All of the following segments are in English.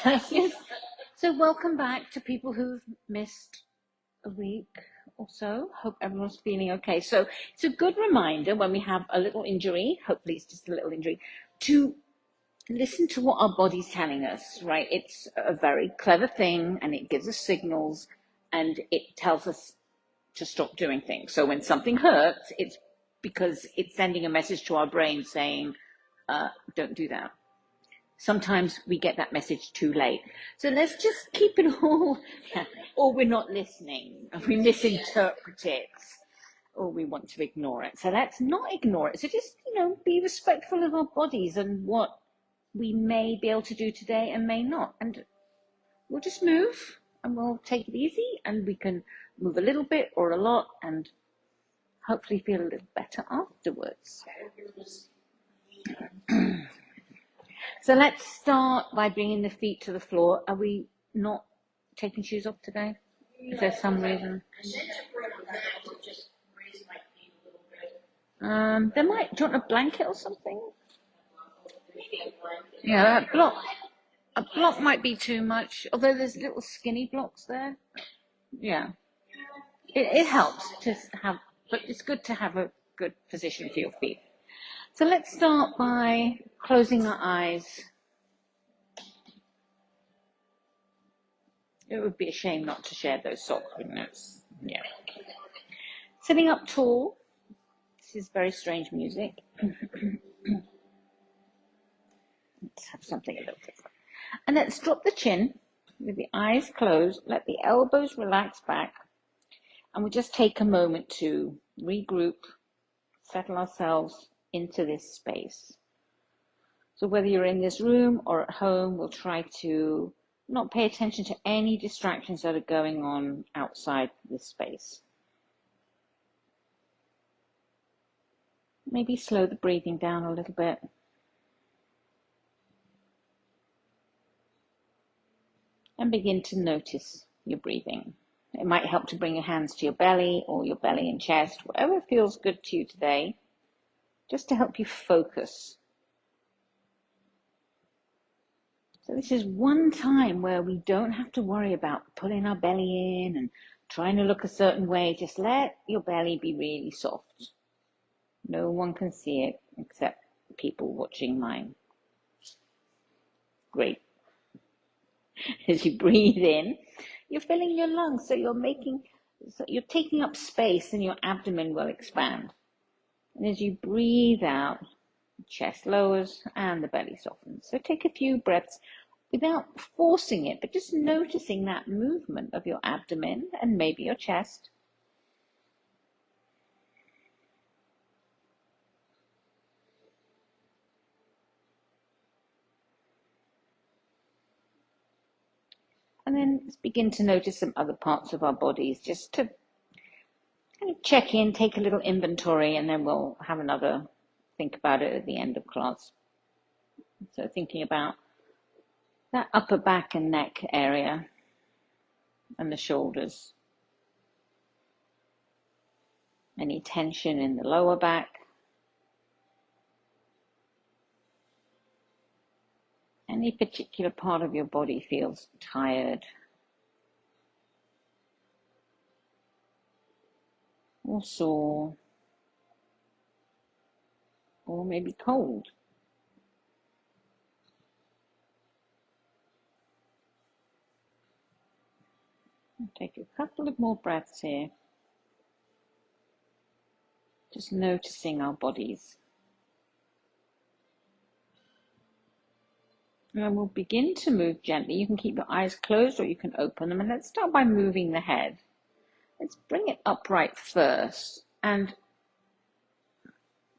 Yes. So welcome back to people who've missed a week or so. Hope everyone's feeling okay. So it's a good reminder when we have a little injury, hopefully it's just a little injury, to listen to what our body's telling us, right? It's a very clever thing and it gives us signals and it tells us to stop doing things. So when something hurts, it's because it's sending a message to our brain saying, don't do that. Sometimes we get that message too late. So let's just keep it all, or we're not listening, and we misinterpret it, or we want to ignore it. So let's not ignore it. So just, be respectful of our bodies and what we may be able to do today and may not. And we'll just move and we'll take it easy and we can move a little bit or a lot and hopefully feel a little better afterwards. So let's start by bringing the feet to the floor. Are we not taking shoes off today? Is there some reason? There might, do you want a blanket or something? Yeah, a block might be too much, although there's little skinny blocks there. Yeah, it helps to have, but it's good to have a good position for your feet. So let's start by closing our eyes. It would be a shame not to share those socks, wouldn't it? Yeah. Sitting up tall. This is very strange music. Let's have something a little different. And let's drop the chin with the eyes closed. Let the elbows relax back. And we'll just take a moment to regroup, settle ourselves into this space. So whether you're in this room or at home, we'll try to not pay attention to any distractions that are going on outside this space. Maybe slow the breathing down a little bit. And begin to notice your breathing. It might help to bring your hands to your belly or your belly and chest, whatever feels good to you today, just to help you focus. So this is one time where we don't have to worry about pulling our belly in and trying to look a certain way. Just let your belly be really soft. No one can see it except people watching mine. Great. As you breathe in, you're filling your lungs, so you're taking up space and your abdomen will expand. And as you breathe out, the chest lowers and the belly softens. So take a few breaths without forcing it, but just noticing that movement of your abdomen and maybe your chest. And then let's begin to notice some other parts of our bodies, just to kind of check in, take a little inventory, and then we'll have another think about it at the end of class. So thinking about that upper back and neck area and the shoulders. Any tension in the lower back. Any particular part of your body feels tired or sore or maybe cold. Take a couple of more breaths here. Just noticing our bodies. And we'll begin to move gently. You can keep your eyes closed or you can open them. And let's start by moving the head. Let's bring it upright first. And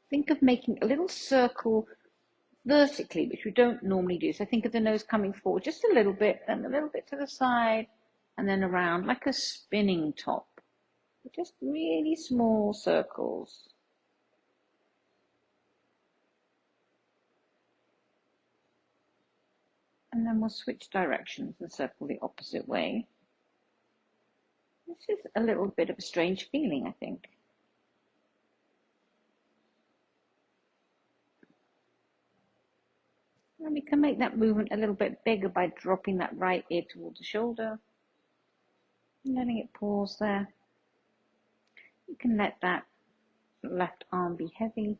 think of making a little circle vertically, which we don't normally do. So think of the nose coming forward just a little bit, then a little bit to the side, and then around like a spinning top. Just really small circles. And then we'll switch directions and circle the opposite way. This is a little bit of a strange feeling, I think. And we can make that movement a little bit bigger by dropping that right ear towards the shoulder, letting it pause there. You can let that left arm be heavy.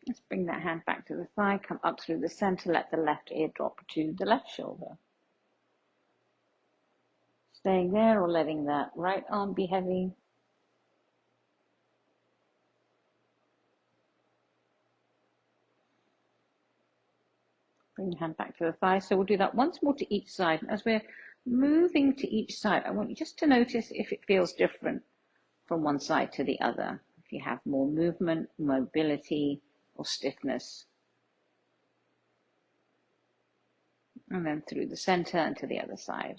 Let's bring that hand back to the thigh, come up through the center, let the left ear drop to the left shoulder. Staying there or letting that right arm be heavy. Bring your hand back to the thigh. So we'll do that once more to each side. As we're moving to each side, I want you just to notice if it feels different from one side to the other. If you have more movement, mobility, or stiffness. And then through the center and to the other side.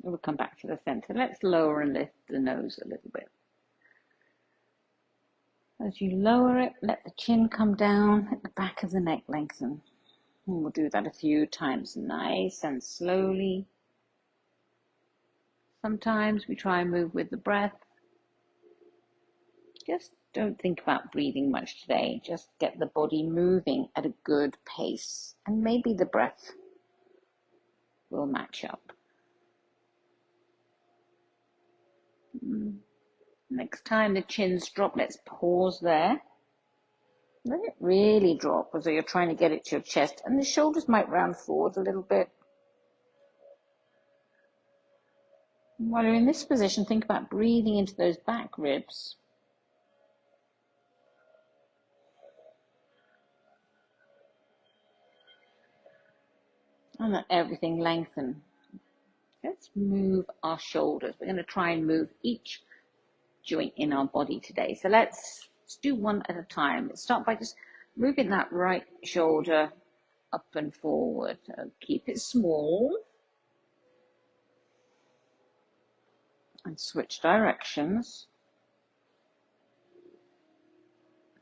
And we'll come back to the center. Let's lower and lift the nose a little bit. As you lower it, let the chin come down, let the back of the neck lengthen. And we'll do that a few times, nice and slowly. Sometimes we try and move with the breath. Just don't think about breathing much today. Just get the body moving at a good pace. And maybe the breath will match up. Next time the chin's drop, let's pause there. Let it really drop as though you're trying to get it to your chest. And the shoulders might round forward a little bit. And while you're in this position, think about breathing into those back ribs. And let everything lengthen. Let's move our shoulders. We're going to try and move each joint in our body today. So let's do one at a time. Let's start by just moving that right shoulder up and forward. Keep it small. And switch directions.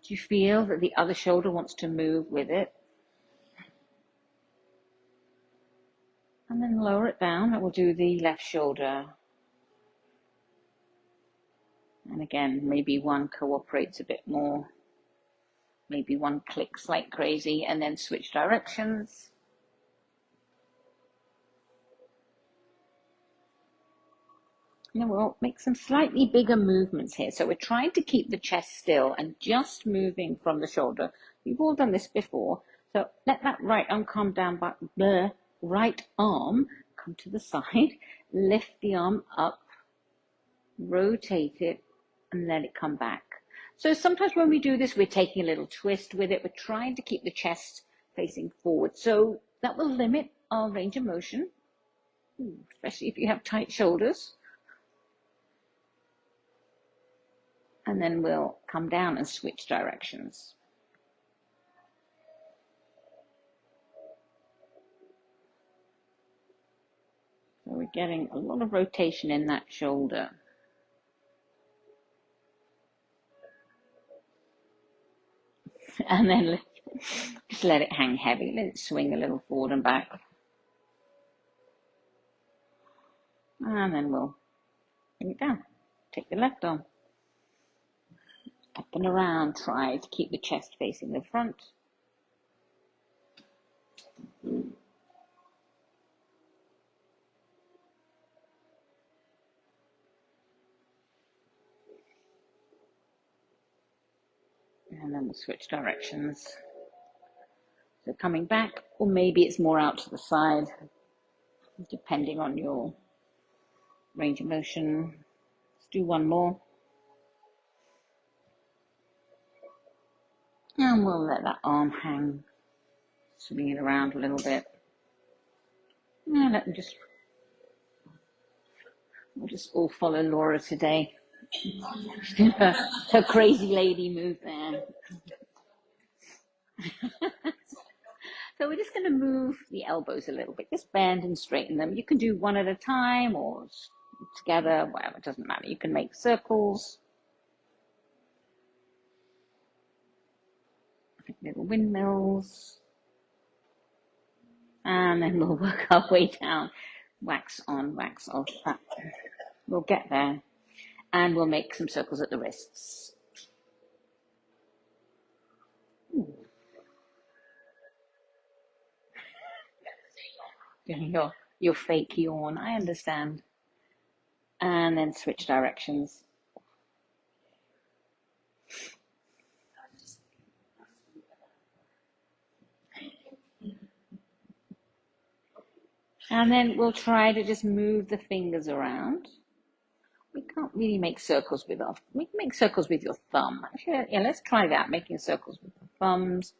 Do you feel that the other shoulder wants to move with it? And then lower it down, and we'll do the left shoulder. And again, maybe one cooperates a bit more. Maybe one clicks like crazy, and then switch directions. And then we'll make some slightly bigger movements here. So we're trying to keep the chest still and just moving from the shoulder. We've all done this before. So let that right arm come down, but the right arm come to the side. Lift the arm up, rotate it, and let it come back. So sometimes when we do this, we're taking a little twist with it. We're trying to keep the chest facing forward. So that will limit our range of motion, especially if you have tight shoulders. And then we'll come down and switch directions. So we're getting a lot of rotation in that shoulder. And then just let it hang heavy. Let it swing a little forward and back. And then we'll bring it down. Take the left arm. Up and around. Try to keep the chest facing the front. And then we'll switch directions. So coming back, or maybe it's more out to the side, depending on your range of motion. Let's do one more. And we'll let that arm hang, swing it around a little bit. And let them we'll just all follow Laura today. Her crazy lady move there. So we're just going to move the elbows a little bit. Just bend and straighten them. You can do one at a time or together, whatever, it doesn't matter. You can make circles. Little windmills. And then we'll work our way down. Wax on, wax off. We'll get there. And we'll make some circles at the wrists. Your fake yawn, I understand. And then switch directions. And then we'll try to just move the fingers around. We can't really make circles with we can make circles with your thumb. Actually, yeah, let's try that, making circles with the thumbs.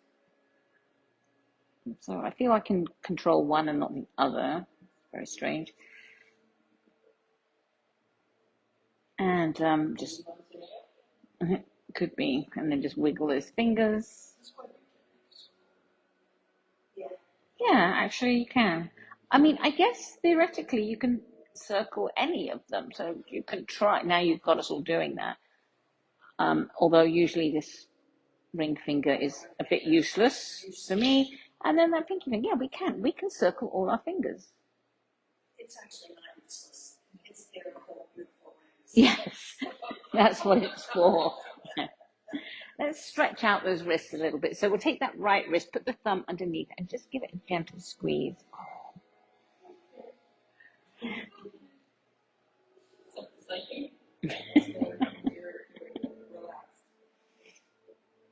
So I feel I can control one and not the other. Very strange. And just, could be, and then just wiggle those fingers. Yeah, actually you can. I mean, I guess theoretically you can circle any of them, so you can try. Now you've got us all doing that. Although usually this ring finger is a bit useless for me. And then that pinky finger, yeah, we can circle all our fingers. It's actually not useless. It's their whole beautiful rings. Yes, that's what it's for. Let's stretch out those wrists a little bit. So we'll take that right wrist, put the thumb underneath, and just give it a gentle squeeze.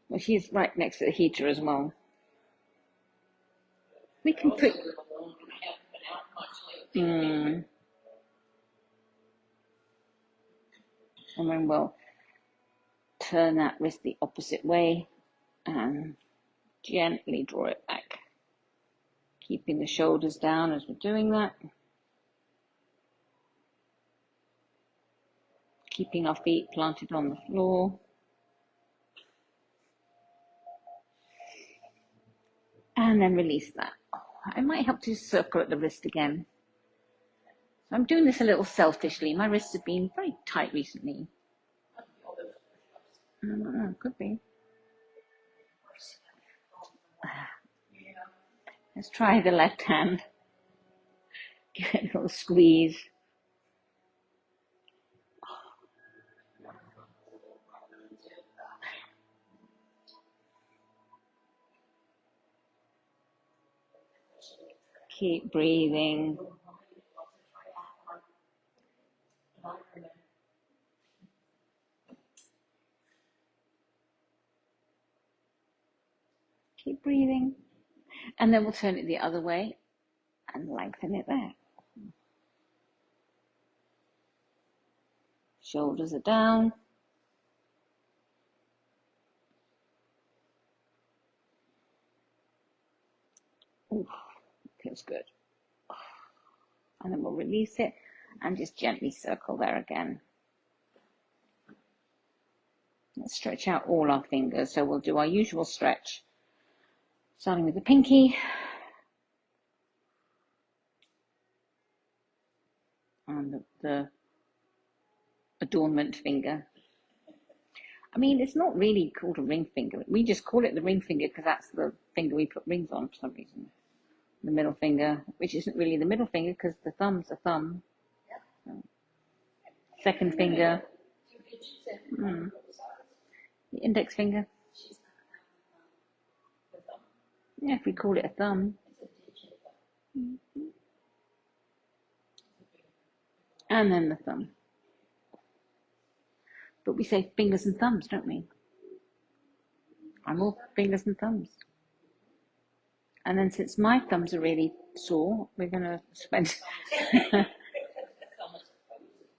Well, she's right next to the heater as well. We can put. And then we'll turn that wrist the opposite way and gently draw it back, keeping the shoulders down as we're doing that, keeping our feet planted on the floor. And then release that. It might help to circle at the wrist again. So I'm doing this a little selfishly. My wrists have been very tight recently. I don't know, could be. Let's try the left hand. Give it a little squeeze. Keep breathing. Keep breathing. And then we'll turn it the other way and lengthen it there. Shoulders are down. Ooh, feels good. And then we'll release it and just gently circle there again. Let's stretch out all our fingers. So we'll do our usual stretch, starting with the pinky. And the adornment finger. I mean, it's not really called a ring finger. We just call it the ring finger because that's the finger we put rings on for some reason. The middle finger, which isn't really the middle finger because the thumb's a thumb. Second finger. The index finger. Yeah, if we call it a thumb. And then the thumb. But we say fingers and thumbs, don't we? I'm all fingers and thumbs. And then since my thumbs are really sore, we're going to spend...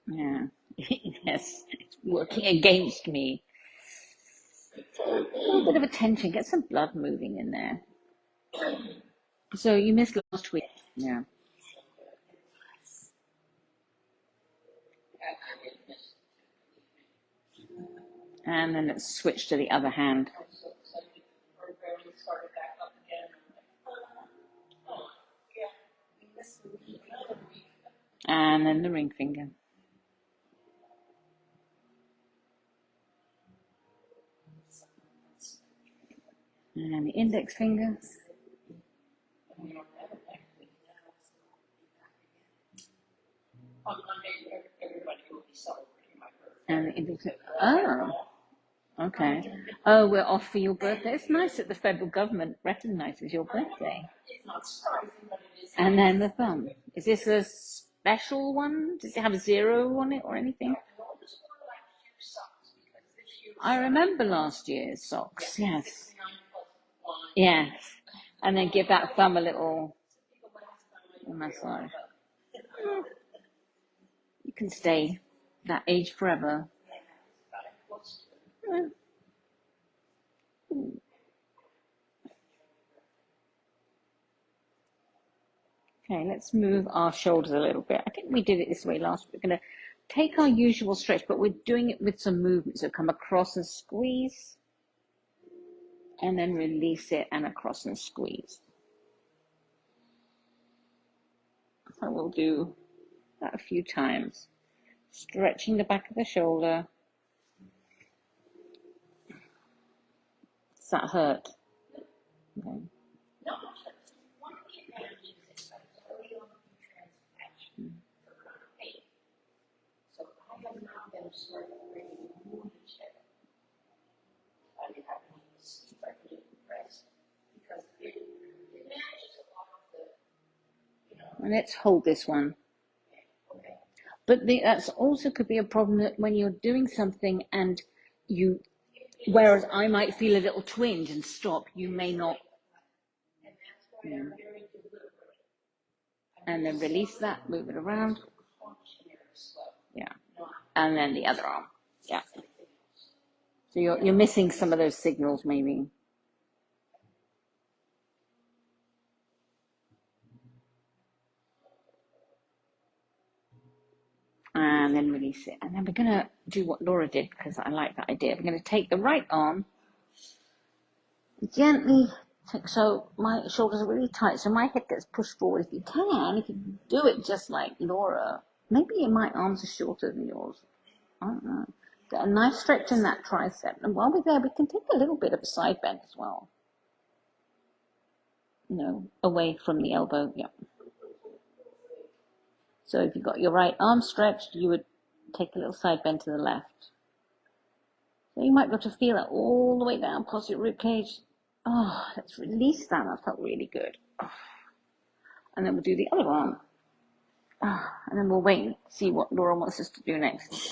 Yeah, yes, it's working against me. A little bit of attention, get some blood moving in there. So you missed last week. Yeah. And then let's switch to the other hand. And then the ring finger. And the index finger. And oh, okay. Oh, we're off for your birthday. It's nice that the federal government recognizes your birthday. And then the thumb. Is this a special one? Does it have a zero on it or anything? I remember last year's socks. Yes. Yes. And then give that thumb a little massage. You can stay that age forever. Okay, let's move our shoulders a little bit. I think we did it this way last week. We're going to take our usual stretch, but we're doing it with some movement. So come across and squeeze, and then release it and across and squeeze. So we'll do that a few times. Stretching the back of the shoulder. Does that hurt? Okay. And let's hold this one. But that's also could be a problem that when you're doing something and you, whereas I might feel a little twinge and stop, you may not. Yeah. And then release that, move it around. Yeah. And then the other arm. Yeah. So you're missing some of those signals maybe. And then release it. And then we're going to do what Laura did because I like that idea. We're going to take the right arm, gently take, so my shoulders are really tight, so my head gets pushed forward. If you do it just like Laura, maybe my arms are shorter than yours. I don't know. Get a nice stretch in that tricep. And while we're there, we can take a little bit of a side bend as well. Away from the elbow. Yeah. So if you've got your right arm stretched, you would take a little side bend to the left. So you might be able to feel it all the way down past your rib cage. Oh, let's release that. That felt really good. Oh. And then we'll do the other arm. Oh, and then we'll wait and see what Laura wants us to do next.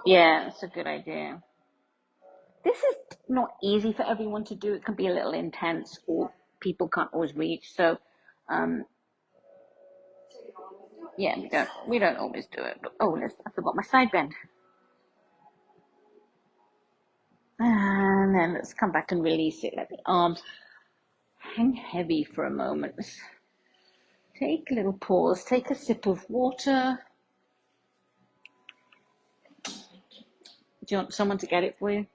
Yeah, that's a good idea. This is not easy for everyone to do. It can be a little intense, or people can't always reach. So, yeah, we don't always do it. But, I forgot my side bend. And then let's come back and release it. Let the arms hang heavy for a moment. Take a little pause. Take a sip of water. Do you want someone to get it for you?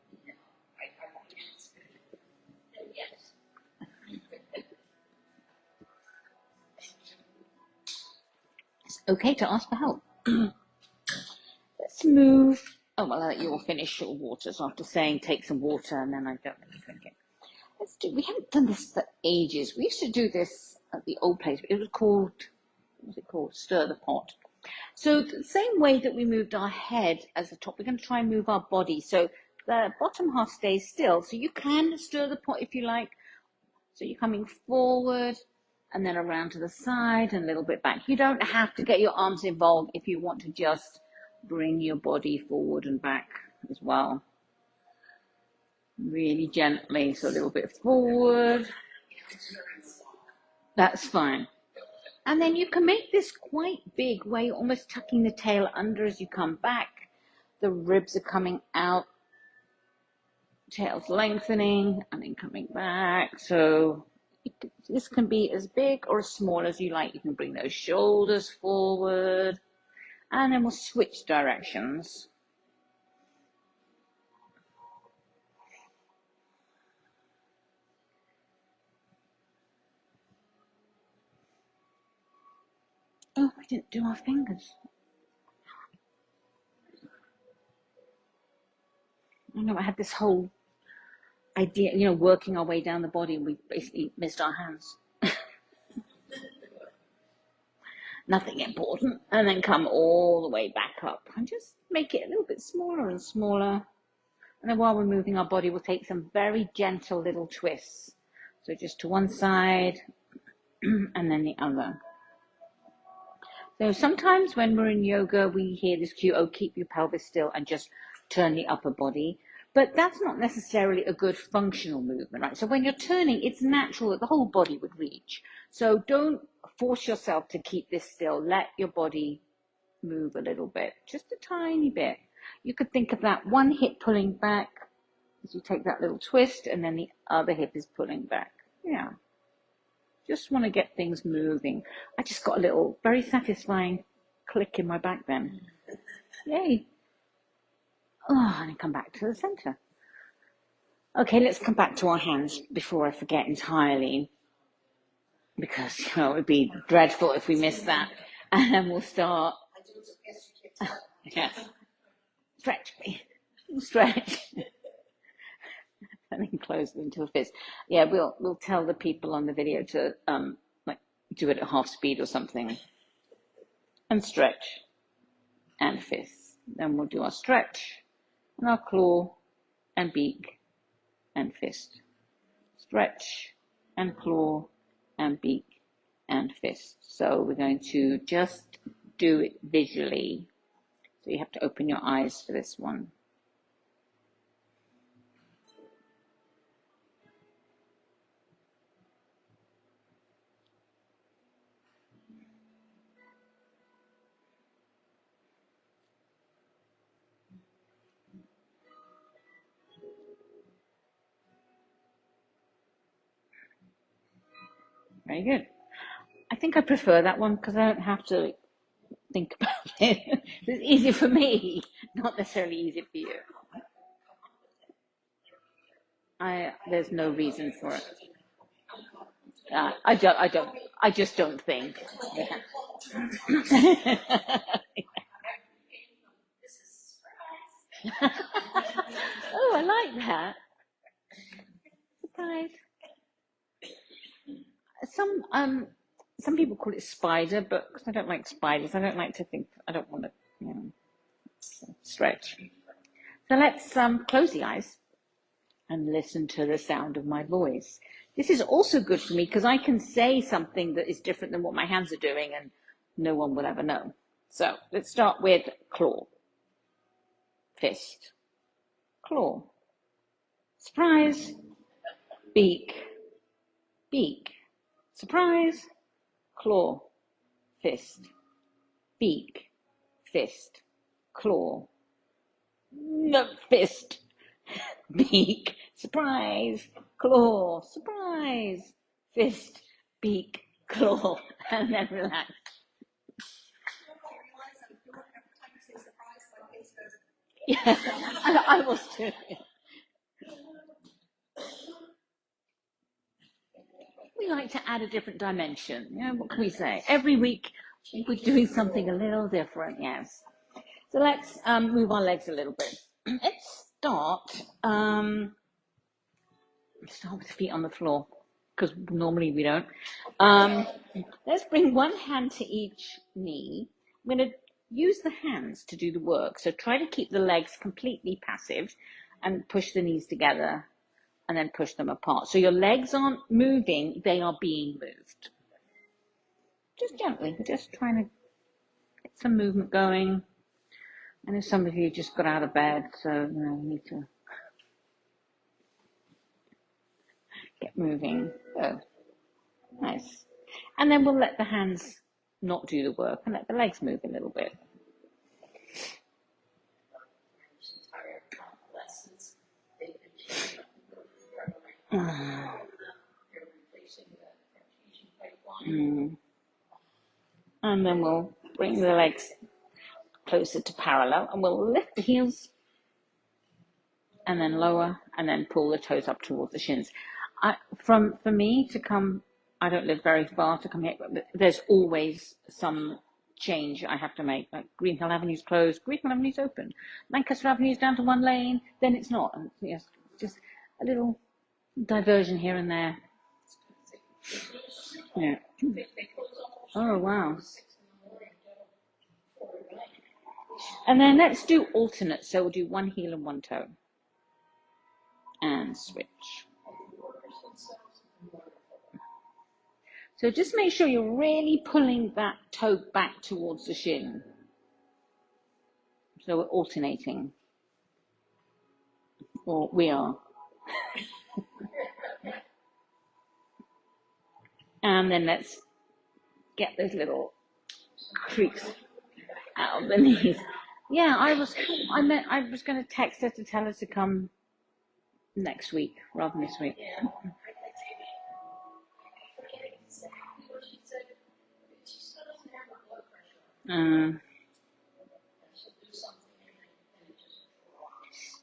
It's okay to ask for help. Let's move. Oh, well, I'll let you all finish your water. So after saying take some water, and then I don't really drink it. We haven't done this for ages. We used to do this at the old place. It was called, what was it called? Stir the pot. So the same way that we moved our head as the top, we're going to try and move our body. So the bottom half stays still. So you can stir the pot if you like. So you're coming forward and then around to the side and a little bit back. You don't have to get your arms involved if you want to just bring your body forward and back as well. Really gently, so a little bit forward. That's fine. And then you can make this quite big where you're almost tucking the tail under as you come back. The ribs are coming out, tail's lengthening, and then coming back. So this can be as big or as small as you like. You can bring those shoulders forward, and then we'll switch directions. Oh, we didn't do our fingers. I know I had this whole idea, working our way down the body, and we basically missed our hands. nothing important, and then come all the way back up and just make it a little bit smaller and smaller. And then while we're moving our body, we'll take some very gentle little twists. So just to one side and then the other. So sometimes when we're in yoga, we hear this cue, oh, keep your pelvis still and just turn the upper body. But that's not necessarily a good functional movement, right? So when you're turning, it's natural that the whole body would reach. So don't force yourself to keep this still. Let your body move a little bit, just a tiny bit. You could think of that one hip pulling back as you take that little twist, and then the other hip is pulling back. Yeah. Just want to get things moving. I just got a little very satisfying click in my back then. Yay. Oh, and I come back to the center. Okay, let's come back to our hands before I forget entirely, because it would be dreadful if we missed that. And then we'll start. Yes. Stretch. Stretch. And then close them into a fist. Yeah, we'll tell the people on the video to like do it at half speed or something. And stretch and fist. Then we'll do our stretch and our claw and beak and fist. Stretch and claw and beak and fist. So we're going to just do it visually. So you have to open your eyes for this one. Very good. I think I prefer that one because I don't have to think about it. It's easier for me, not necessarily easier for you. There's no reason for it. I just don't think. Yeah. Oh, I like that. Surprise. Some people call it spider, but because I don't like spiders, I don't like to think. I don't want to, stretch. So let's close the eyes and listen to the sound of my voice. This is also good for me because I can say something that is different than what my hands are doing, and no one will ever know. So let's start with claw, fist, claw, surprise, beak, beak, surprise, claw, fist, beak, fist, claw, no, fist, beak, surprise, claw, surprise, fist, beak, claw, and then relax. Yeah, I was too. We like to add a different dimension. What can we say? Every week we're doing something a little different, yes. So let's move our legs a little bit. Let's start with the feet on the floor, because normally we don't. Let's bring one hand to each knee. I'm going to use the hands to do the work. So try to keep the legs completely passive and push the knees together and then push them apart. So your legs aren't moving, they are being moved. Just gently, just trying to get some movement going. I know some of you just got out of bed, so you need to get moving. Oh, nice. And then we'll let the hands not do the work and let the legs move a little bit. And then we'll bring the legs closer to parallel and we'll lift the heels and then lower and then pull the toes up towards the shins. For me to come, I don't live very far to come here, but there's always some change I have to make. Like Green Hill Avenue's closed, Green Hill Avenue's open, Lancaster Avenue's down to one lane, then it's not. And yes, just a little diversion here and there. Yeah. Oh wow. And then let's do alternate. So we'll do one heel and one toe. And switch. So just make sure you're really pulling that toe back towards the shin. So we're alternating. Or we are. And then let's get those little creaks out of the knees. Yeah, I was going to text her to tell her to come next week rather than this week.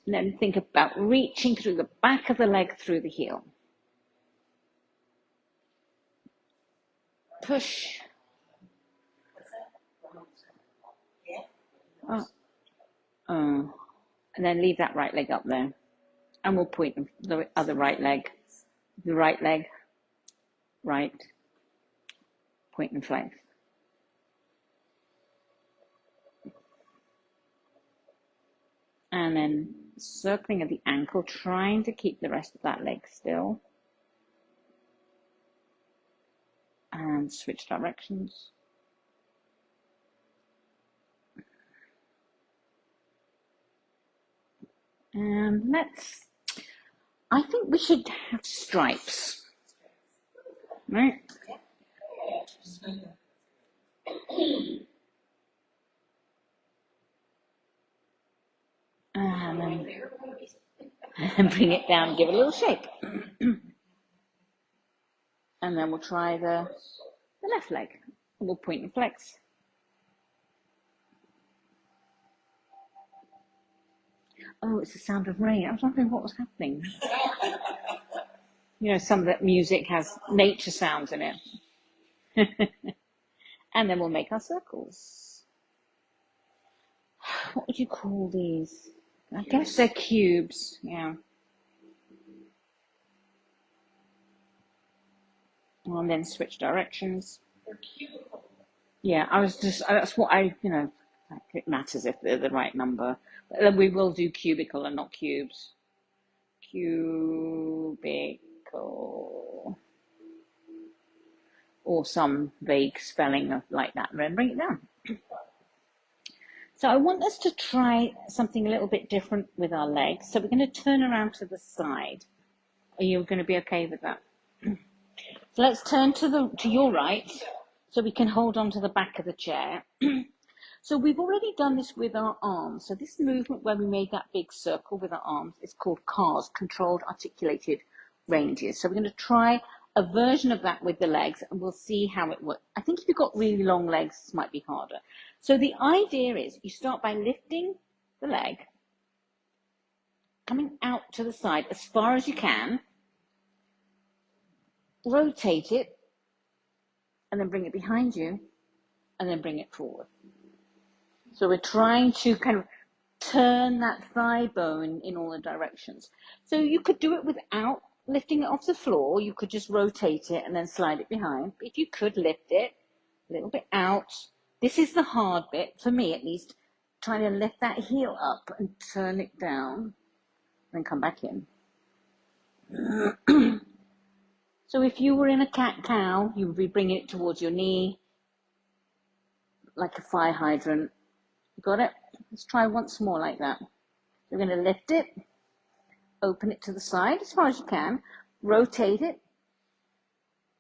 Then think about reaching through the back of the leg through the heel. Push. Oh. And then leave that right leg up there. And we'll point the other right leg. The right leg. Right. Point and flex. And then circling at the ankle, trying to keep the rest of that leg still. And switch directions. And I think we should have stripes. Right? And then bring it down, give it a little shake. And then we'll try the left leg. We'll point and flex. Oh, it's the sound of rain. I was wondering what was happening. You know, some of that music has nature sounds in it. And then we'll make our circles. What would you call these? I guess they're cubes, yeah. And then switch directions. Yeah, that's what it matters if they're the right number. But we will do cubical and not cubes. Cubical. Or some vague spelling like that, and then bring it down. So I want us to try something a little bit different with our legs. So we're going to turn around to the side. Are you going to be okay with that? So let's turn to your right, so we can hold on to the back of the chair. So we've already done this with our arms. So this movement where we made that big circle with our arms is called CARS, Controlled Articulated Ranges. So we're going to try a version of that with the legs, and we'll see how it works. I think if you've got really long legs, this might be harder. So the idea is you start by lifting the leg, coming out to the side as far as you can, rotate it, and then bring it behind you, and then bring it forward. So we're trying to kind of turn that thigh bone in all the directions. So you could do it without lifting it off the floor. You could just rotate it and then slide it behind. But if you could lift it a little bit out, this is the hard bit, for me at least, trying to lift that heel up and turn it down, then come back in. So if you were in a cat-cow, you would be bringing it towards your knee, like a fire hydrant. Got it? Let's try once more like that. We're going to lift it, open it to the side as far as you can, rotate it,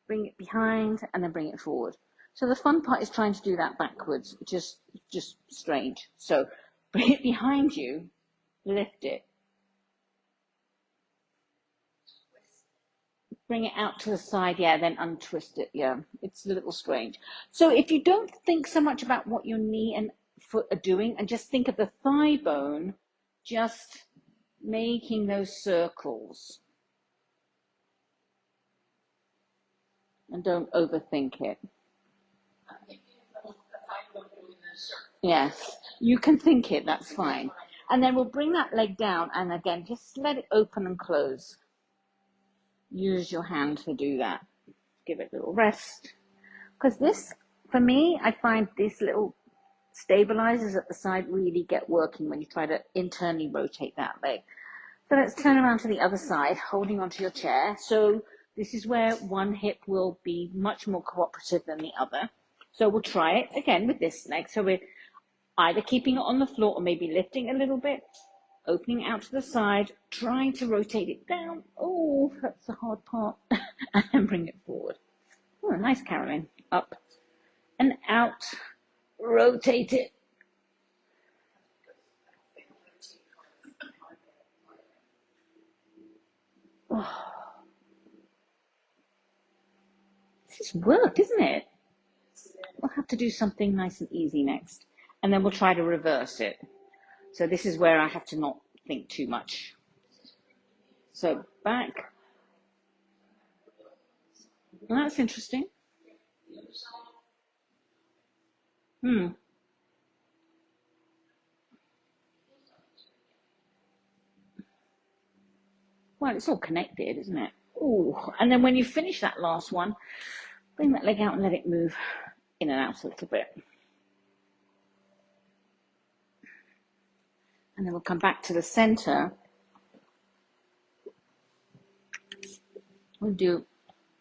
bring it behind, and then bring it forward. So the fun part is trying to do that backwards, which is just strange. So bring it behind you, lift it, bring it out to the side, yeah, then untwist it, yeah. It's a little strange. So if you don't think so much about what your knee and foot are doing, and just think of the thigh bone, just making those circles. And don't overthink it. Yes, you can think it, that's fine. And then we'll bring that leg down, and again, just let it open and close. Use your hand to do that. Give it a little rest. Because this, for me, I find this little stabilizers at the side really get working when you try to internally rotate that leg. So let's turn around to the other side, holding onto your chair. So this is where one hip will be much more cooperative than the other. So we'll try it again with this leg. So we're either keeping it on the floor or maybe lifting a little bit, opening out to the side, trying to rotate it down. Oh, that's the hard part. And then bring it forward. Oh, nice, Carolyn. Up and out. Rotate it. Oh, this is work, isn't it? We'll have to do something nice and easy next. And then we'll try to reverse it. So this is where I have to not think too much. So back. Well, that's interesting. Well, it's all connected, isn't it? Oh, and then when you finish that last one, bring that leg out and let it move in and out a little bit. And then we'll come back to the center. We'll do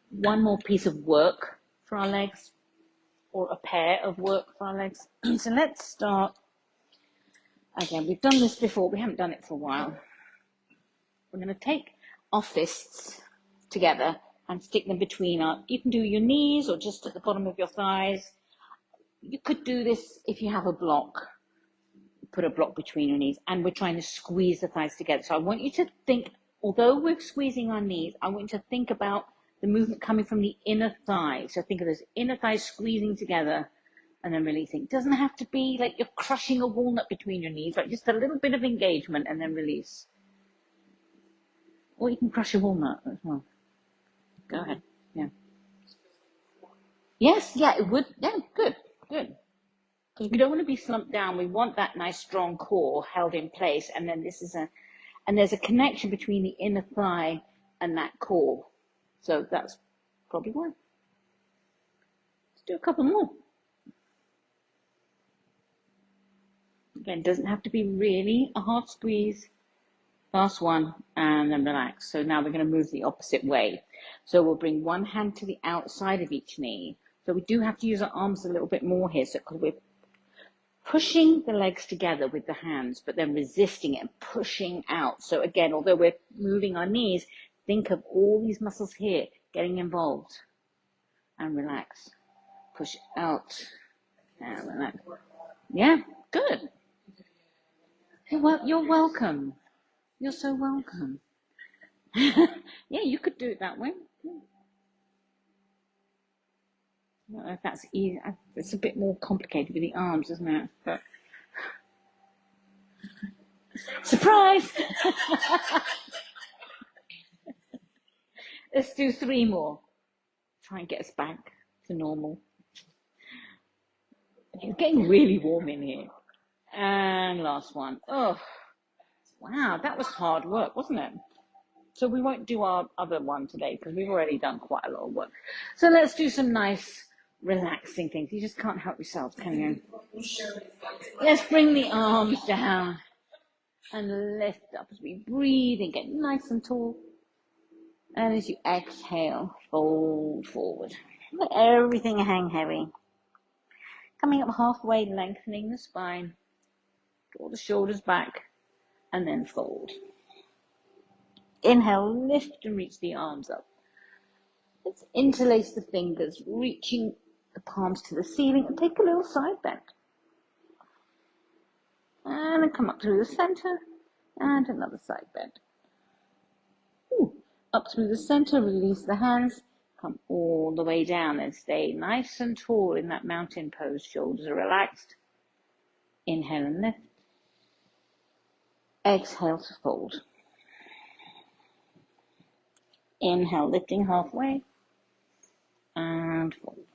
one more piece of work for our legs, or a pair of work for our legs. So let's start. Again, we've done this before. We haven't done it for a while. We're going to take our fists together and stick them between our, you can do your knees or just at the bottom of your thighs. You could do this if you have a block. Put a block between your knees, and we're trying to squeeze the thighs together. So I want you to think, although we're squeezing our knees, I want you to think about the movement coming from the inner thigh. So think of those inner thighs squeezing together and then releasing. It doesn't have to be like you're crushing a walnut between your knees, like just a little bit of engagement and then release. Or you can crush a walnut as well. Go ahead. Yeah. Yes, yeah, it would. Yeah, good, good. Because we don't want to be slumped down. We want that nice strong core held in place. And then there's a connection between the inner thigh and that core. So that's probably why. Let's do a couple more. Again, it doesn't have to be really a hard squeeze. Last one, and then relax. So now we're going to move the opposite way. So we'll bring one hand to the outside of each knee. So we do have to use our arms a little bit more here, so because we're pushing the legs together with the hands, but then resisting it and pushing out. So again, although we're moving our knees, think of all these muscles here getting involved. And relax. Push out. And relax. Yeah, good. You're welcome. You're so welcome. Yeah, you could do it that way. I don't know if that's easy. It's a bit more complicated with the arms, isn't it? But surprise! Let's do 3 more. Try and get us back to normal. It's getting really warm in here. And last one. Oh, wow, that was hard work, wasn't it? So we won't do our other one today because we've already done quite a lot of work. So let's do some nice, relaxing things. You just can't help yourself, can you? Let's bring the arms down and lift up as we breathe and get nice and tall. And as you exhale, fold forward. Let everything hang heavy. Coming up halfway, lengthening the spine. Draw the shoulders back and then fold. Inhale, lift and reach the arms up. Let's interlace the fingers, reaching the palms to the ceiling, and take a little side bend. And then come up through the center and another side bend. Up through the center, release the hands, come all the way down and stay nice and tall in that mountain pose. Shoulders are relaxed. Inhale and lift. Exhale to fold. Inhale, lifting halfway and fold.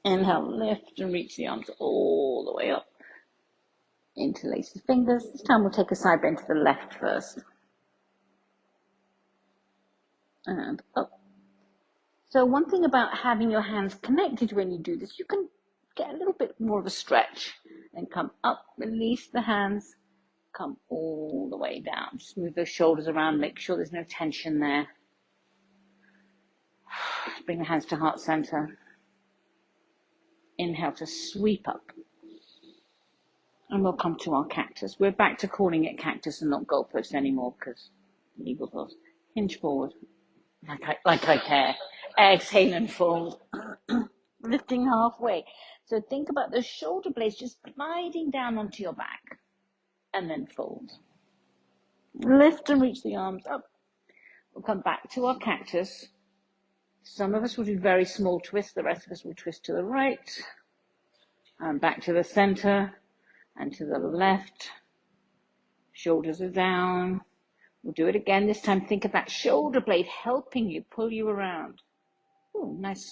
Inhale, lift and reach the arms all the way up. Interlace the fingers. This time we'll take a side bend to the left first. And up. So one thing about having your hands connected when you do this, you can get a little bit more of a stretch. Then come up, release the hands, come all the way down. Just move those shoulders around, make sure there's no tension there. Bring the hands to heart center. Inhale to sweep up. And we'll come to our cactus. We're back to calling it cactus and not goalpost anymore because eagle pose. Hinge forward, like I care. Exhale and fold. Lifting halfway. So think about the shoulder blades just gliding down onto your back. And then fold. Lift and reach the arms up. We'll come back to our cactus. Some of us will do very small twists. The rest of us will twist to the right. And back to the center. And to the left. Shoulders are down. We'll do it again. This time think of that shoulder blade helping you, pull you around. Oh, nice.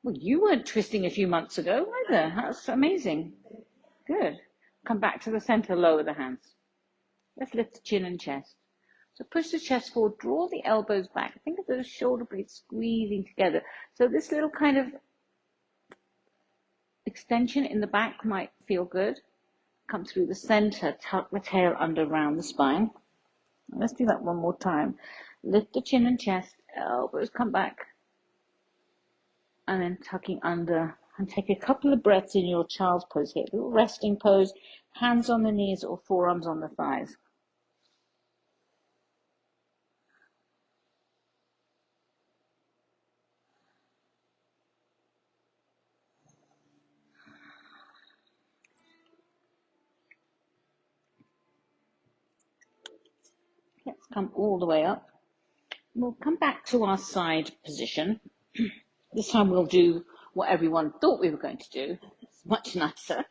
Well, you weren't twisting a few months ago either. That's amazing. Good. Come back to the center, lower the hands. Let's lift the chin and chest. So push the chest forward, draw the elbows back. Think of those shoulder blades squeezing together. So this little kind of extension in the back might feel good. Come through the center, tuck the tail under around the spine. Let's do that one more time. Lift the chin and chest, elbows come back. And then tucking under. And take a couple of breaths in your child's pose here. Little resting pose, hands on the knees or forearms on the thighs. Let's come all the way up. We'll come back to our side position. This time we'll do what everyone thought we were going to do. It's much nicer.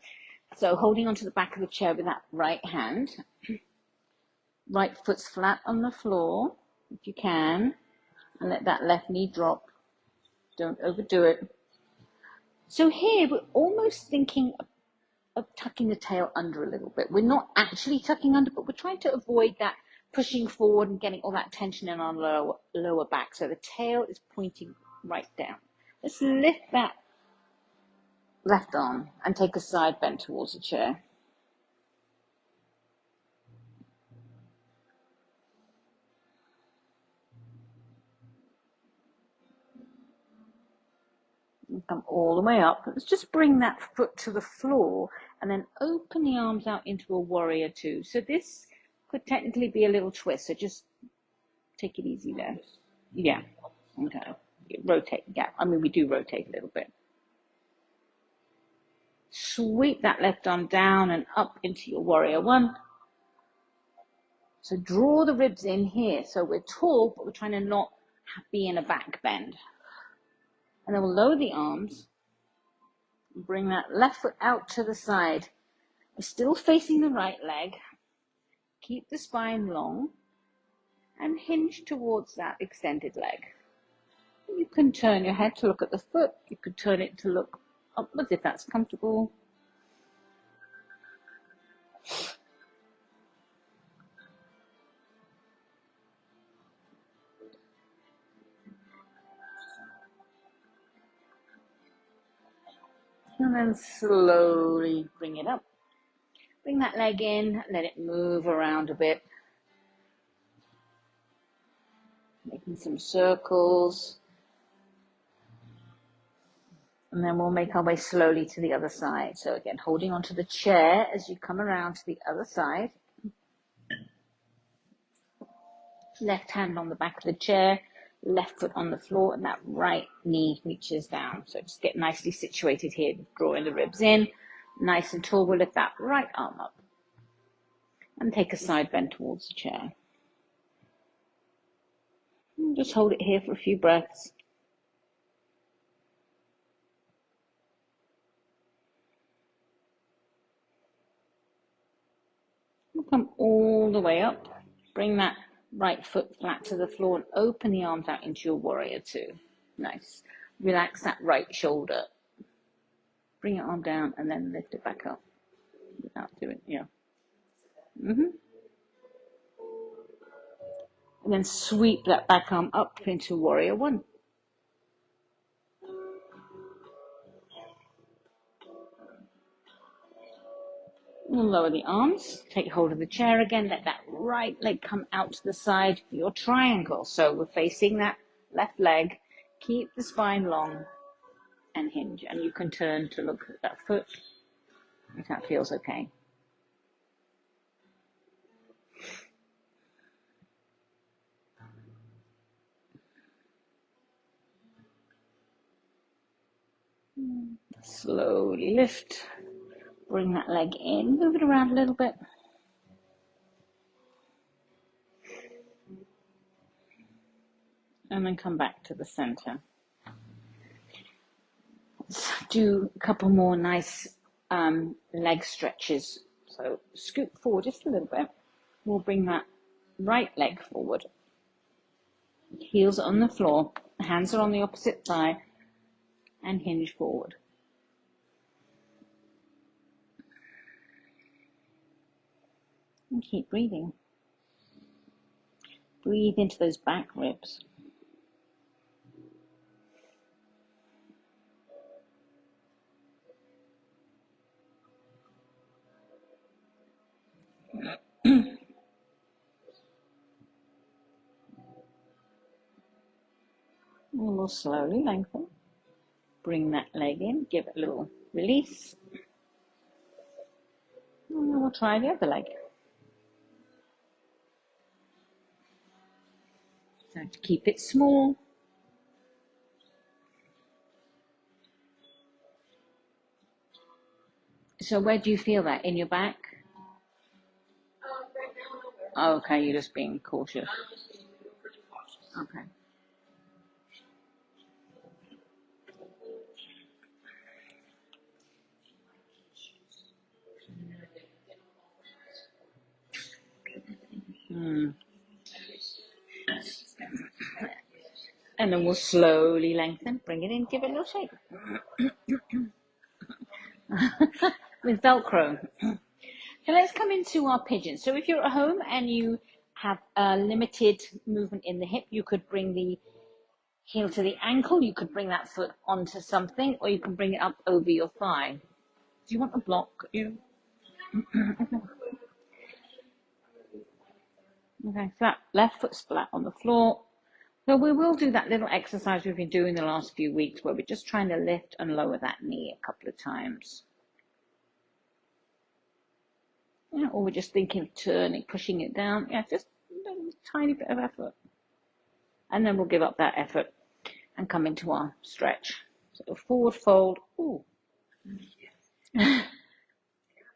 So holding onto the back of the chair with that right hand. Right foot's flat on the floor, if you can. And let that left knee drop. Don't overdo it. So here we're almost thinking of tucking the tail under a little bit. We're not actually tucking under, but we're trying to avoid that pushing forward and getting all that tension in our lower back. So the tail is pointing right down. Let's lift that left arm and take a side bend towards the chair. And come all the way up. Let's just bring that foot to the floor and then open the arms out into a warrior two. So this could technically be a little twist. So just take it easy there. Yeah. Okay. Rotate. Yeah. I mean, we do rotate a little bit. Sweep that left arm down and up into your warrior one. So draw the ribs in here. So we're tall, but we're trying to not be in a back bend. And then we'll lower the arms. And bring that left foot out to the side. We're still facing the right leg. Keep the spine long. And hinge towards that extended leg. You can turn your head to look at the foot. You could turn it to look upwards if that's comfortable. And then slowly bring it up. Bring that leg in, let it move around a bit. Making some circles. And then we'll make our way slowly to the other side. So again, holding onto the chair as you come around to the other side. Left hand on the back of the chair, left foot on the floor, and that right knee reaches down. So just get nicely situated here, drawing the ribs in. Nice and tall, we'll lift that right arm up. And take a side bend towards the chair. And just hold it here for a few breaths. We'll come all the way up. Bring that right foot flat to the floor and open the arms out into your warrior two. Nice. Relax that right shoulder. Bring your arm down and then lift it back up. Without doing, yeah. And then sweep that back arm up into warrior one. We'll lower the arms, take hold of the chair again, let that right leg come out to the side for your triangle. So we're facing that left leg, keep the spine long and hinge. And you can turn to look at that foot if that feels okay. Slowly lift, bring that leg in, move it around a little bit. And then come back to the center. Let's do a couple more nice leg stretches. So scoot forward just a little bit. We'll bring that right leg forward. Heels on the floor, hands are on the opposite thigh, and hinge forward. And keep breathing. Breathe into those back ribs. And we'll slowly lengthen. Bring that leg in, give it a little release. And then we'll try the other leg. So to keep it small. So where do you feel that? In your back? Oh, okay, you're just being cautious. Okay. And then we'll slowly lengthen, bring it in, give it a little shake. With Velcro. So let's come into our pigeon. So if you're at home and you have a limited movement in the hip, you could bring the heel to the ankle, you could bring that foot onto something, or you can bring it up over your thigh. Do you want a block? Okay, flat, left foot's flat on the floor. So we will do that little exercise we've been doing the last few weeks where we're just trying to lift and lower that knee a couple of times. Yeah, or we're just thinking of turning, pushing it down. Yeah, just a tiny bit of effort. And then we'll give up that effort and come into our stretch. So forward fold. Ooh.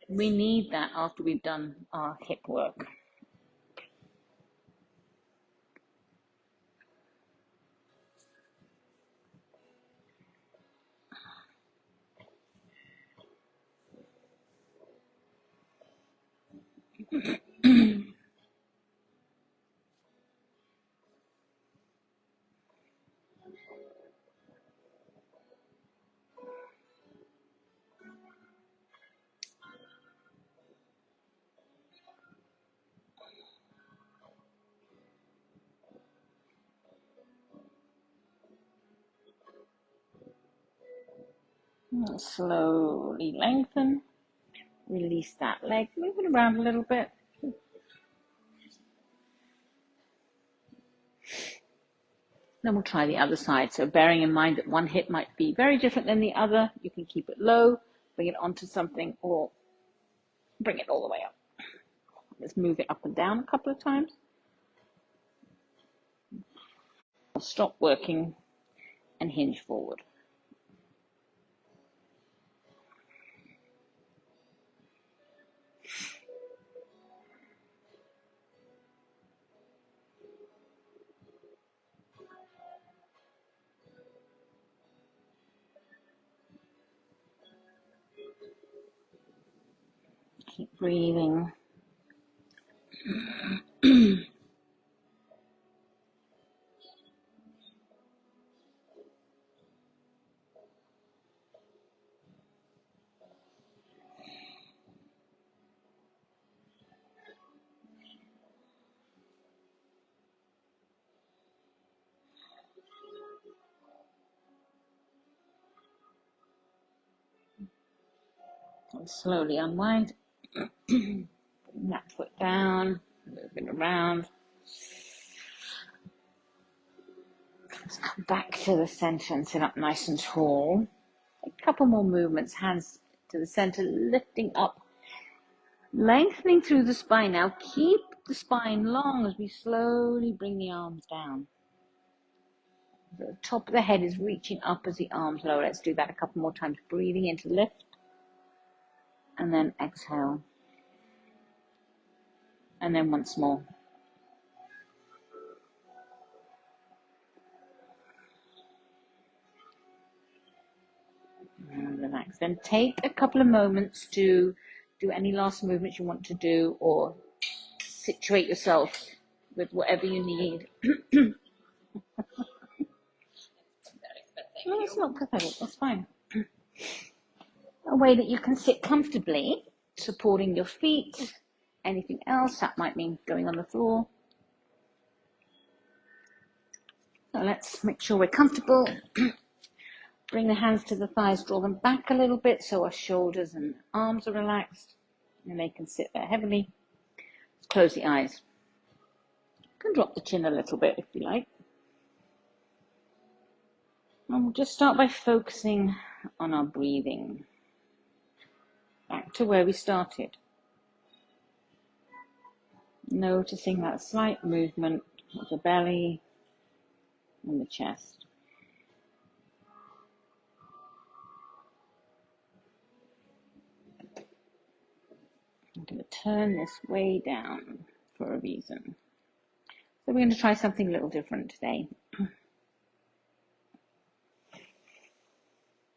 We need that after we've done our hip work. Slowly lengthen. Release that leg. Move it around a little bit. Then we'll try the other side. So bearing in mind that one hip might be very different than the other, you can keep it low, bring it onto something, or bring it all the way up. Let's move it up and down a couple of times. I'll stop working and hinge forward. Keep breathing. And slowly unwind. Bring that foot down, moving around. Let's come back to the center and sit up nice and tall. A couple more movements, hands to the center, lifting up, lengthening through the spine. Now keep the spine long as we slowly bring the arms down. The top of the head is reaching up as the arms lower. Let's do that a couple more times. Breathing into lift and then exhale. And then once more. And relax. Then take a couple of moments to do any last movements you want to do or situate yourself with whatever you need. No, it's not pathetic. That's fine. A way that you can sit comfortably, supporting your feet. Anything else, that might mean going on the floor. So let's make sure we're comfortable. Bring the hands to the thighs, draw them back a little bit so our shoulders and arms are relaxed and they can sit there heavily. Close the eyes. You can drop the chin a little bit if you like. And we'll just start by focusing on our breathing. Back to where we started. Noticing that slight movement of the belly and the chest. I'm going to turn this way down for a reason. So we're going to try something a little different today.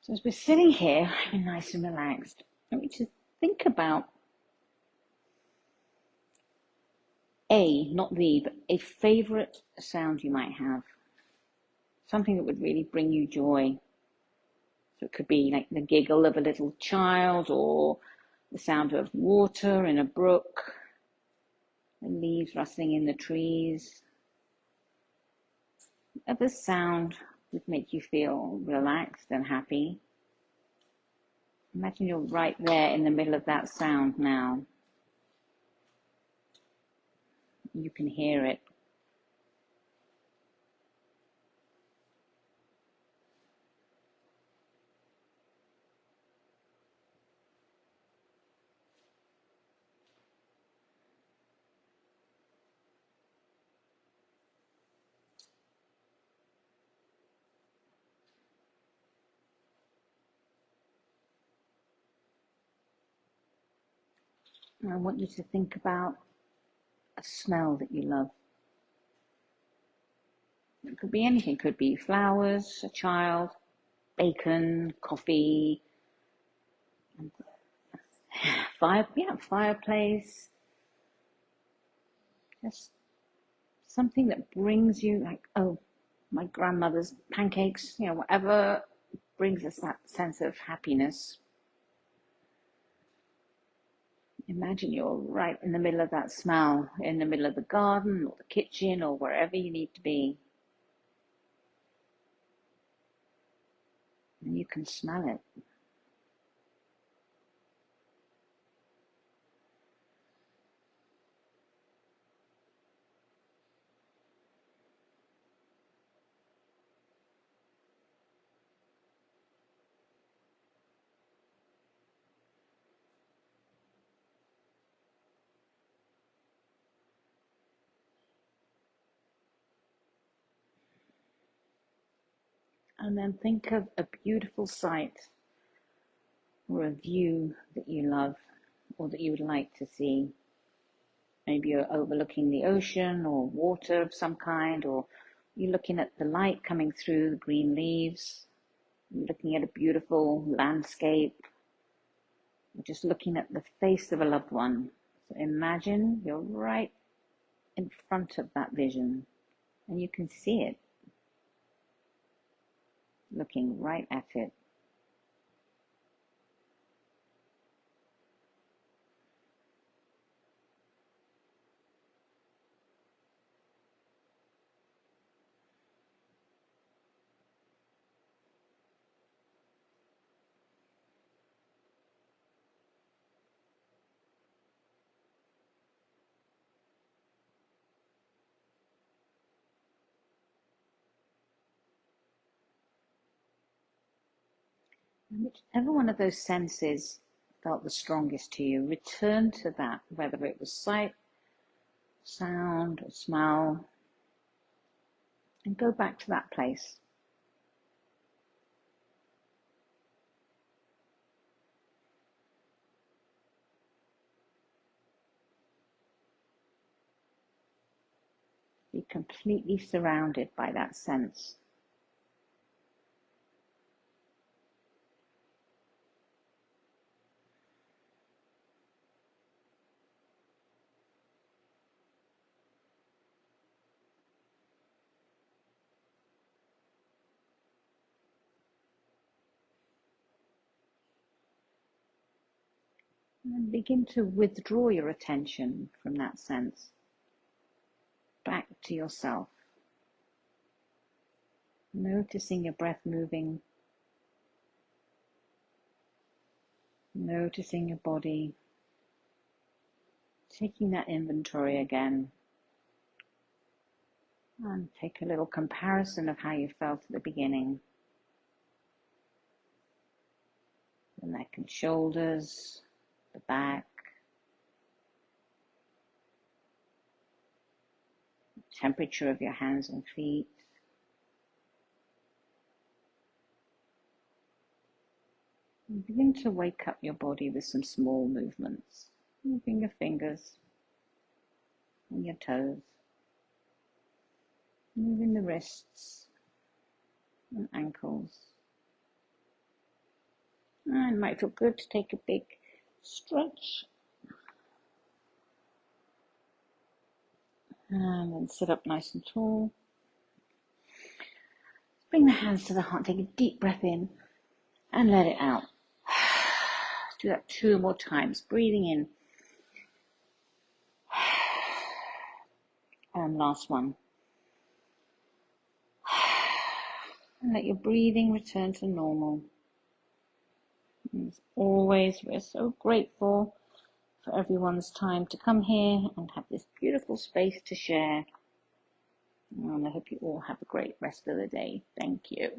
So as we're sitting here, I'm nice and relaxed. I want you to think about not but a favorite sound you might have. Something that would really bring you joy. So it could be like the giggle of a little child or the sound of water in a brook, the leaves rustling in the trees. Whatever sound would make you feel relaxed and happy. Imagine you're right there in the middle of that sound now. You can hear it. I want you to think about a smell that you love. It could be anything. It could be flowers, a child, bacon, coffee, fireplace. Just something that brings you like, oh, my grandmother's pancakes, whatever brings us that sense of happiness. Imagine you're right in the middle of that smell, in the middle of the garden or the kitchen or wherever you need to be. And you can smell it. And then think of a beautiful sight or a view that you love or that you would like to see. Maybe you're overlooking the ocean or water of some kind, or you're looking at the light coming through the green leaves. You're looking at a beautiful landscape. You're just looking at the face of a loved one. So imagine you're right in front of that vision and you can see it, looking right at it. And whichever one of those senses felt the strongest to you, return to that, whether it was sight, sound, or smell, and go back to that place. Be completely surrounded by that sense. And begin to withdraw your attention from that sense back to yourself, noticing your breath moving, noticing your body, taking that inventory again, and take a little comparison of how you felt at the beginning. The neck and shoulders, the back, the temperature of your hands and feet. And begin to wake up your body with some small movements, moving your fingers and your toes, moving the wrists and ankles. And it might feel good to take a big stretch. And then sit up nice and tall. Bring the hands to the heart. Take a deep breath in and let it out. Do that 2 more times. Breathing in. And last one. And let your breathing return to normal. And as always, we're so grateful for everyone's time to come here and have this beautiful space to share. And I hope you all have a great rest of the day. Thank you.